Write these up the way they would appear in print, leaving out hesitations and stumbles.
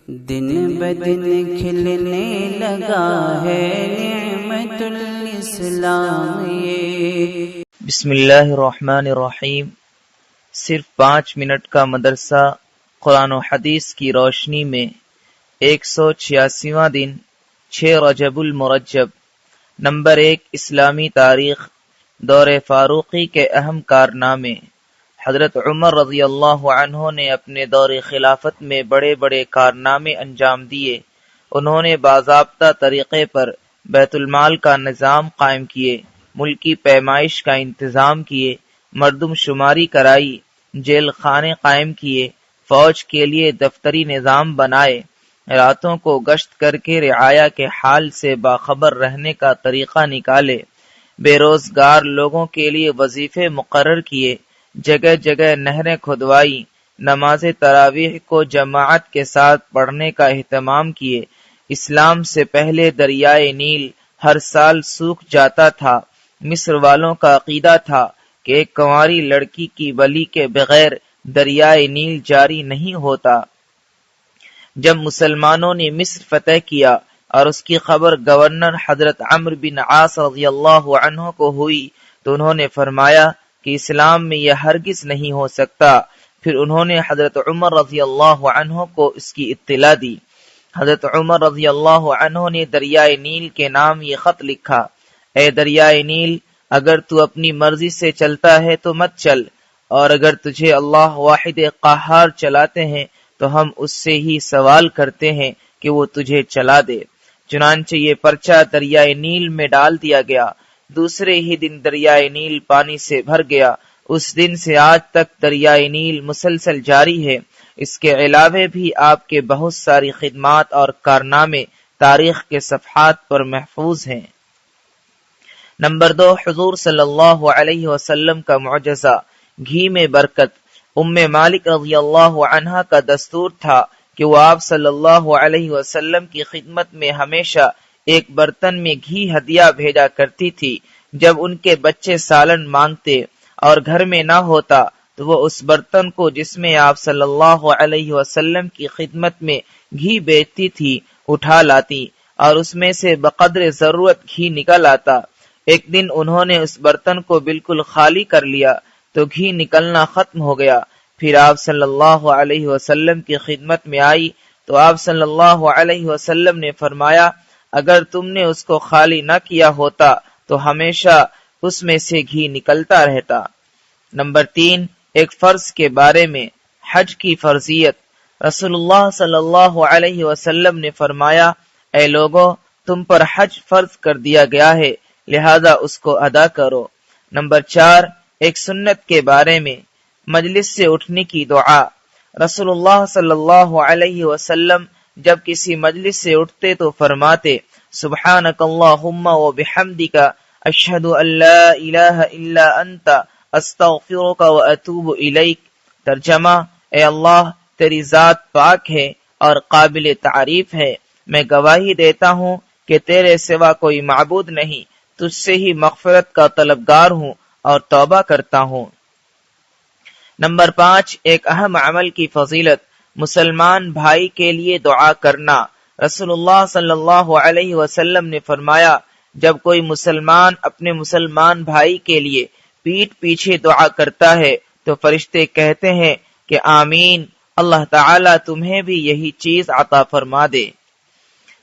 دن بدن کھلنے لگا ہے نعمت الاسلام یہ۔ بسم اللہ الرحمن الرحیم۔ صرف 5 منٹ کا مدرسہ قرآن و حدیث کی روشنی میں 186واں دن 6 رجب المرجب۔ نمبر 1، اسلامی تاریخ۔ دور فاروقی کے اہم کارنامے۔ حضرت عمر رضی اللہ عنہ نے اپنے دور خلافت میں بڑے بڑے کارنامے انجام دیے۔ انہوں نے باضابطہ طریقے پر بیت المال کا نظام قائم کیے، ملکی پیمائش کا انتظام کیے، مردم شماری کرائی، جیل خانے قائم کیے، فوج کے لیے دفتری نظام بنائے، راتوں کو گشت کر کے رعایا کے حال سے باخبر رہنے کا طریقہ نکالے، بے روزگار لوگوں کے لیے وظیفے مقرر کیے، جگہ جگہ نہریں کھدوائی، نماز تراویح کو جماعت کے ساتھ پڑھنے کا اہتمام کیے۔ اسلام سے پہلے دریائے نیل ہر سال سوکھ جاتا تھا۔ مصر والوں کا عقیدہ تھا کہ ایک کنواری لڑکی کی ولی کے بغیر دریائے نیل جاری نہیں ہوتا۔ جب مسلمانوں نے مصر فتح کیا اور اس کی خبر گورنر حضرت عمرو بن عاص رضی اللہ عنہ کو ہوئی تو انہوں نے فرمایا کہ اسلام میں یہ ہرگز نہیں ہو سکتا۔ پھر انہوں نے حضرت عمر رضی اللہ عنہ کو اس کی اطلاع دی۔ حضرت عمر رضی اللہ عنہ نے دریائے نیل کے نام یہ خط لکھا: اے دریائے نیل، اگر تو اپنی مرضی سے چلتا ہے تو مت چل، اور اگر تجھے اللہ واحد قہار چلاتے ہیں تو ہم اس سے ہی سوال کرتے ہیں کہ وہ تجھے چلا دے۔ چنانچہ یہ پرچہ دریائے نیل میں ڈال دیا گیا۔ دوسرے ہی دن دریائے نیل پانی سے بھر گیا۔ اس دن سے آج تک دریائے نیل مسلسل جاری ہے۔ اس کے علاوہ بھی آپ کے بہت ساری خدمات اور کارنامے تاریخ کے صفحات پر محفوظ ہیں۔ نمبر 2، حضور صلی اللہ علیہ وسلم کا معجزہ، گھی میں برکت۔ ام مالک رضی اللہ عنہا کا دستور تھا کہ وہ آپ صلی اللہ علیہ وسلم کی خدمت میں ہمیشہ ایک برتن میں گھی ہدیہ بھیجا کرتی تھی۔ جب ان کے بچے سالن مانگتے اور گھر میں نہ ہوتا تو وہ اس برتن کو جس میں آپ صلی اللہ علیہ وسلم کی خدمت میں گھی بیچتی تھی اٹھا لاتی اور اس میں سے بقدر ضرورت گھی نکل آتا۔ ایک دن انہوں نے اس برتن کو بالکل خالی کر لیا تو گھی نکلنا ختم ہو گیا۔ پھر آپ صلی اللہ علیہ وسلم کی خدمت میں آئی تو آپ صلی اللہ علیہ وسلم نے فرمایا، اگر تم نے اس کو خالی نہ کیا ہوتا تو ہمیشہ اس میں سے گھی نکلتا رہتا۔ نمبر 3، ایک فرض کے بارے میں، حج کی فرضیت۔ رسول اللہ صلی اللہ علیہ وسلم نے فرمایا، اے لوگو، تم پر حج فرض کر دیا گیا ہے، لہذا اس کو ادا کرو۔ نمبر 4، ایک سنت کے بارے میں، مجلس سے اٹھنے کی دعا۔ رسول اللہ صلی اللہ علیہ وسلم جب کسی مجلس سے اٹھتے تو فرماتے، سبحانک اللہم و بحمدک، اشہد ان لا الہ الا انت، استغفرک و اتوب الیک۔ ترجمہ، اے اللہ، تیری ذات پاک ہے اور قابل تعریف ہے، میں گواہی دیتا ہوں کہ تیرے سوا کوئی معبود نہیں، تجھ سے ہی مغفرت کا طلبگار ہوں اور توبہ کرتا ہوں۔ نمبر 5، ایک اہم عمل کی فضیلت، مسلمان بھائی کے لیے دعا کرنا۔ رسول اللہ صلی اللہ علیہ وسلم نے فرمایا، جب کوئی مسلمان اپنے مسلمان بھائی کے لیے پیٹھ پیچھے دعا کرتا ہے تو فرشتے کہتے ہیں کہ آمین، اللہ تعالیٰ تمہیں بھی یہی چیز عطا فرما دے۔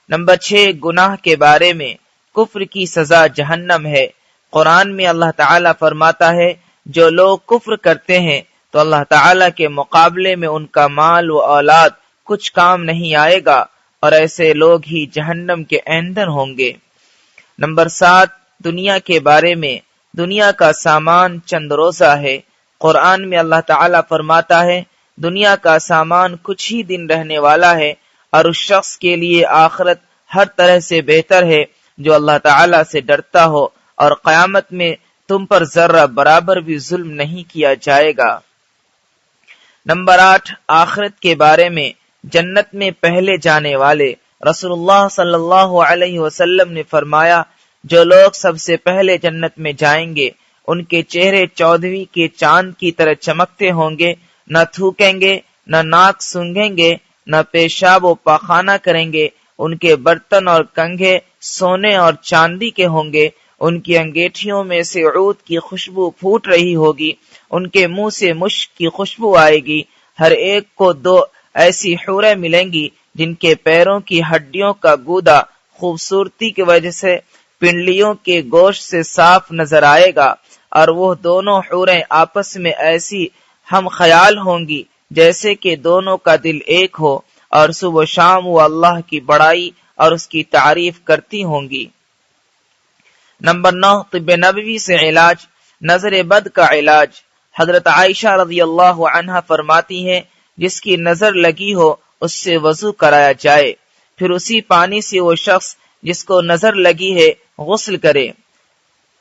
نمبر 6، گناہ کے بارے میں، کفر کی سزا جہنم ہے۔ قرآن میں اللہ تعالیٰ فرماتا ہے، جو لوگ کفر کرتے ہیں تو اللہ تعالیٰ کے مقابلے میں ان کا مال و اولاد کچھ کام نہیں آئے گا اور ایسے لوگ ہی جہنم کے ایندھن ہوں گے۔ نمبر 7، دنیا کے بارے میں، دنیا کا سامان چند روزہ ہے۔ قرآن میں اللہ تعالیٰ فرماتا ہے، دنیا کا سامان کچھ ہی دن رہنے والا ہے اور اس شخص کے لیے آخرت ہر طرح سے بہتر ہے جو اللہ تعالیٰ سے ڈرتا ہو، اور قیامت میں تم پر ذرہ برابر بھی ظلم نہیں کیا جائے گا۔ نمبر 8، آخرت کے بارے میں، جنت میں پہلے جانے والے۔ رسول اللہ صلی اللہ علیہ وسلم نے فرمایا، جو لوگ سب سے پہلے جنت میں جائیں گے ان کے چہرے 14ویں کے چاند کی طرح چمکتے ہوں گے، نہ تھوکیں گے، نہ ناک سونگھیں گے، نہ پیشاب و پاخانہ کریں گے، ان کے برتن اور کنگھے سونے اور چاندی کے ہوں گے، ان کی انگیٹھیوں میں سے عود کی خوشبو پھوٹ رہی ہوگی، ان کے منہ سے مشک کی خوشبو آئے گی، ہر ایک کو 2 ایسی حوریں ملیں گی جن کے پیروں کی ہڈیوں کا گودا خوبصورتی کی وجہ سے پنڈلیوں کے گوشت سے صاف نظر آئے گا، اور وہ دونوں حوریں آپس میں ایسی ہم خیال ہوں گی جیسے کہ دونوں کا دل ایک ہو، اور صبح و شام وہ اللہ کی بڑائی اور اس کی تعریف کرتی ہوں گی۔ نمبر 9، طب نبوی سے علاج، نظر بد کا علاج۔ حضرت عائشہ رضی اللہ عنہا فرماتی ہیں، جس کی نظر لگی ہو اس سے وضو کرایا جائے، پھر اسی پانی سے وہ شخص جس کو نظر لگی ہے غسل کرے۔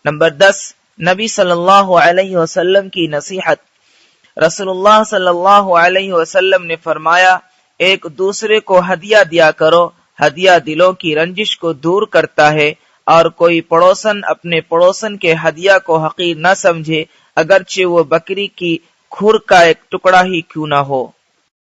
نمبر 10، نبی صلی اللہ علیہ وسلم کی نصیحت۔ رسول اللہ صلی اللہ علیہ وسلم نے فرمایا، ایک دوسرے کو ہدیہ دیا کرو، ہدیہ دلوں کی رنجش کو دور کرتا ہے، اور کوئی پڑوسن اپنے پڑوسن کے ہدیہ کو حقیر نہ سمجھے، اگرچہ وہ بکری کی کھر کا ایک ٹکڑا ہی کیوں نہ ہو۔